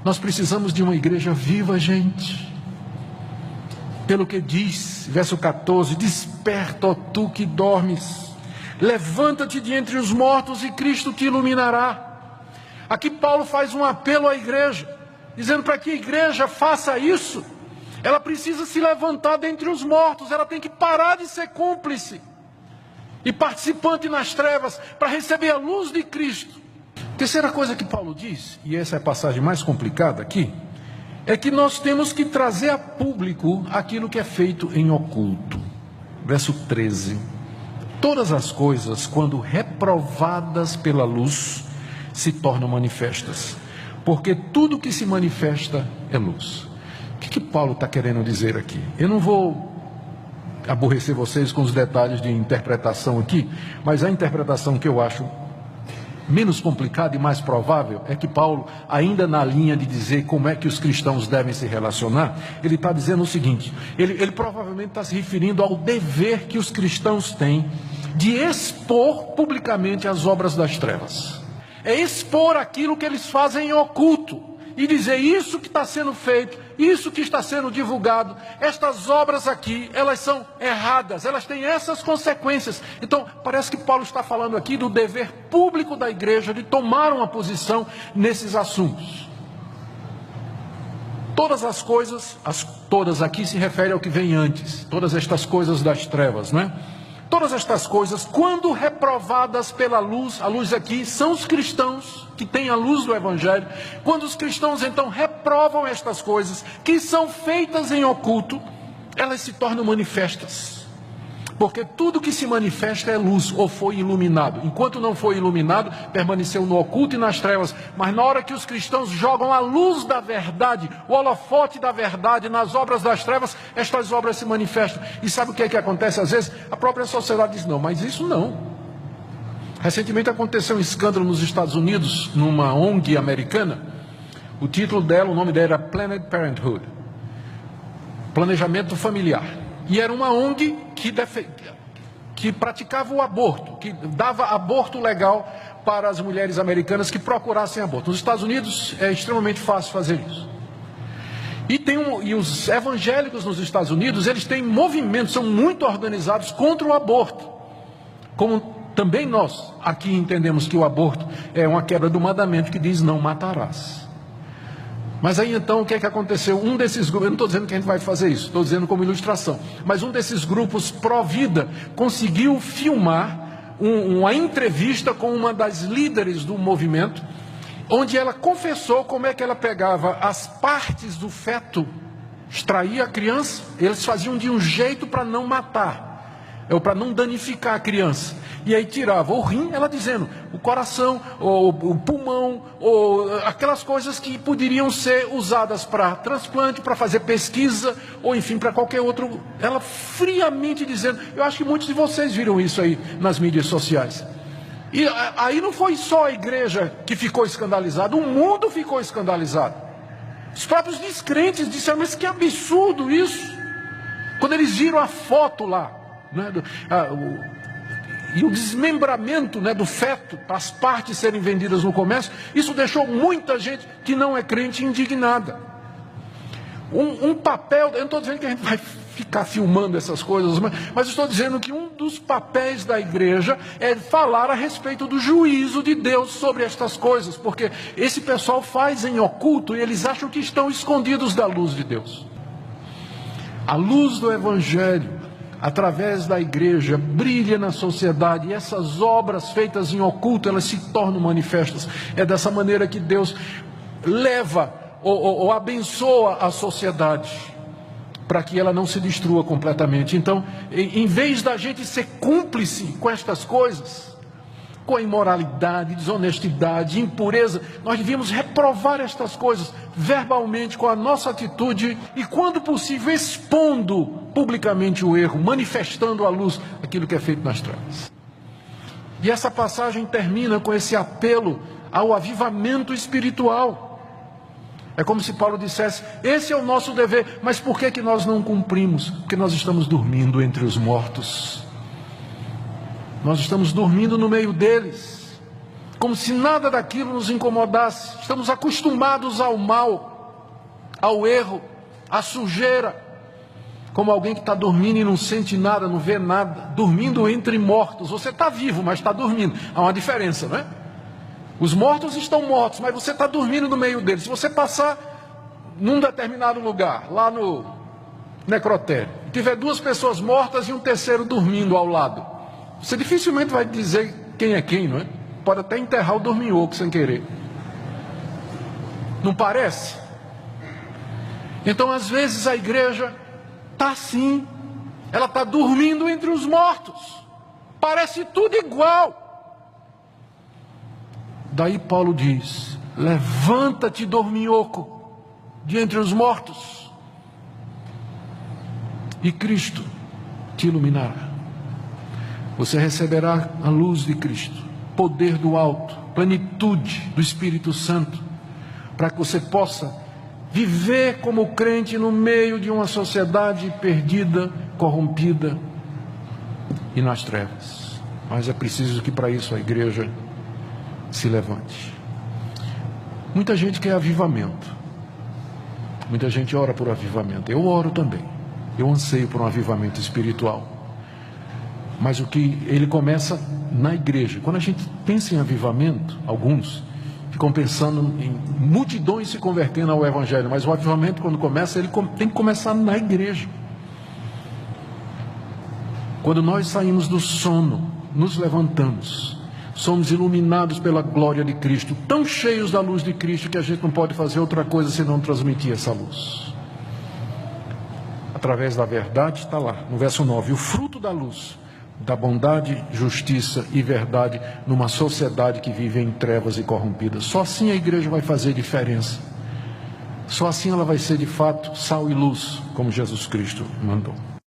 Nós precisamos de uma igreja viva, gente. Pelo que diz, verso 14: desperta, ó tu que dormes, levanta-te de entre os mortos e Cristo te iluminará. Aqui Paulo faz um apelo à igreja, dizendo para que a igreja faça isso, ela precisa se levantar dentre os mortos, ela tem que parar de ser cúmplice e participante nas trevas, para receber a luz de Cristo. Terceira coisa que Paulo diz, e essa é a passagem mais complicada aqui, é que nós temos que trazer a público aquilo que é feito em oculto. Verso 13: todas as coisas, quando reprovadas pela luz, se tornam manifestas, porque tudo que se manifesta é luz. O que Paulo está querendo dizer aqui? Eu não vou aborrecer vocês com os detalhes de interpretação aqui, mas a interpretação que eu acho menos complicada e mais provável é que Paulo, ainda na linha de dizer como é que os cristãos devem se relacionar, ele está dizendo o seguinte: ele provavelmente está se referindo ao dever que os cristãos têm de expor publicamente as obras das trevas. É expor aquilo que eles fazem em oculto e dizer: isso que está sendo feito, isso que está sendo divulgado, estas obras aqui, elas são erradas, elas têm essas consequências. Então, parece que Paulo está falando aqui do dever público da igreja de tomar uma posição nesses assuntos. Todas as coisas, todas aqui se refere ao que vem antes, todas estas coisas das trevas, né? Todas estas coisas, quando reprovadas pela luz, a luz aqui são os cristãos que têm a luz do Evangelho. Quando os cristãos então reprovam estas coisas, que são feitas em oculto, elas se tornam manifestas. Porque tudo que se manifesta é luz, ou foi iluminado. Enquanto não foi iluminado, permaneceu no oculto e nas trevas. Mas na hora que os cristãos jogam a luz da verdade, o holofote da verdade nas obras das trevas, estas obras se manifestam. E sabe o que é que acontece às vezes? A própria sociedade diz: não, mas isso não. Recentemente aconteceu um escândalo nos Estados Unidos, numa ONG americana. O título dela, o nome dela era Planned Parenthood, Planejamento Familiar. E era uma ONG que praticava o aborto, que dava aborto legal para as mulheres americanas que procurassem aborto. Nos Estados Unidos é extremamente fácil fazer isso. E os evangélicos nos Estados Unidos, eles têm movimentos, são muito organizados contra o aborto. Como também nós aqui entendemos que o aborto é uma quebra do mandamento que diz: não matarás. Mas aí então o que é que aconteceu? Um desses grupos, eu não estou dizendo que a gente vai fazer isso, estou dizendo como ilustração, mas um desses grupos pró-vida conseguiu filmar uma entrevista com uma das líderes do movimento, onde ela confessou como é que ela pegava as partes do feto, extraía a criança, eles faziam de um jeito para não matar, ou para não danificar a criança, e aí tirava o rim, ela dizendo, o coração, ou o pulmão, ou aquelas coisas que poderiam ser usadas para transplante, para fazer pesquisa, ou enfim, para qualquer outro. Ela friamente dizendo, eu acho que muitos de vocês viram isso aí nas mídias sociais. E aí não foi só a igreja que ficou escandalizada, o mundo ficou escandalizado. Os próprios descrentes disseram, mas que absurdo isso. Quando eles viram a foto lá, né, e o desmembramento, né, do feto, para as partes serem vendidas no comércio, isso deixou muita gente que não é crente indignada. Um papel, eu não estou dizendo que a gente vai ficar filmando essas coisas, mas estou dizendo que um dos papéis da igreja é falar a respeito do juízo de Deus sobre estas coisas, porque esse pessoal faz em oculto e eles acham que estão escondidos da luz de Deus. A luz do Evangelho, através da igreja, brilha na sociedade, e essas obras feitas em oculto, elas se tornam manifestas. É dessa maneira que Deus leva ou abençoa a sociedade, para que ela não se destrua completamente. Então, em vez da gente ser cúmplice com estas coisas, com a imoralidade, desonestidade, impureza, nós devíamos reprovar estas coisas verbalmente, com a nossa atitude e, quando possível, expondo publicamente o erro, manifestando à luz aquilo que é feito nas trevas. E essa passagem termina com esse apelo ao avivamento espiritual. É como se Paulo dissesse, esse é o nosso dever, mas por que nós não cumprimos? Porque nós estamos dormindo entre os mortos. Nós estamos dormindo no meio deles. como se nada daquilo nos incomodasse. Estamos acostumados ao mal, ao erro, à sujeira, como alguém que está dormindo e não sente nada, não vê nada, dormindo entre mortos. Você está vivo, mas está dormindo. Há uma diferença, não é? Os mortos estão mortos, mas você está dormindo no meio deles. Se você passar num determinado lugar, lá no necrotério, tiver duas pessoas mortas e um terceiro dormindo ao lado, você dificilmente vai dizer quem é quem, não é? Pode até enterrar o dorminhoco sem querer. Não parece? Então, às vezes, a igreja está assim. Ela está dormindo entre os mortos. Parece tudo igual. Daí Paulo diz: levanta-te, dorminhoco, de entre os mortos, e Cristo te iluminará. Você receberá a luz de Cristo, poder do alto, plenitude do Espírito Santo, para que você possa viver como crente no meio de uma sociedade perdida, corrompida e nas trevas. Mas é preciso que para isso a igreja se levante. Muita gente quer avivamento. Muita gente ora por avivamento. Eu oro também. Eu anseio por um avivamento espiritual. Mas o que ele começa na igreja. Quando a gente pensa em avivamento, alguns ficam pensando em multidões se convertendo ao evangelho, mas o avivamento, quando começa, ele tem que começar na igreja. Quando nós saímos do sono, nos levantamos, somos iluminados pela glória de Cristo, tão cheios da luz de Cristo que a gente não pode fazer outra coisa senão transmitir essa luz. Através da verdade, está lá, no verso 9, o fruto da luz, da bondade, justiça e verdade numa sociedade que vive em trevas e corrompida. Só assim a igreja vai fazer diferença. Só assim ela vai ser de fato sal e luz, como Jesus Cristo mandou.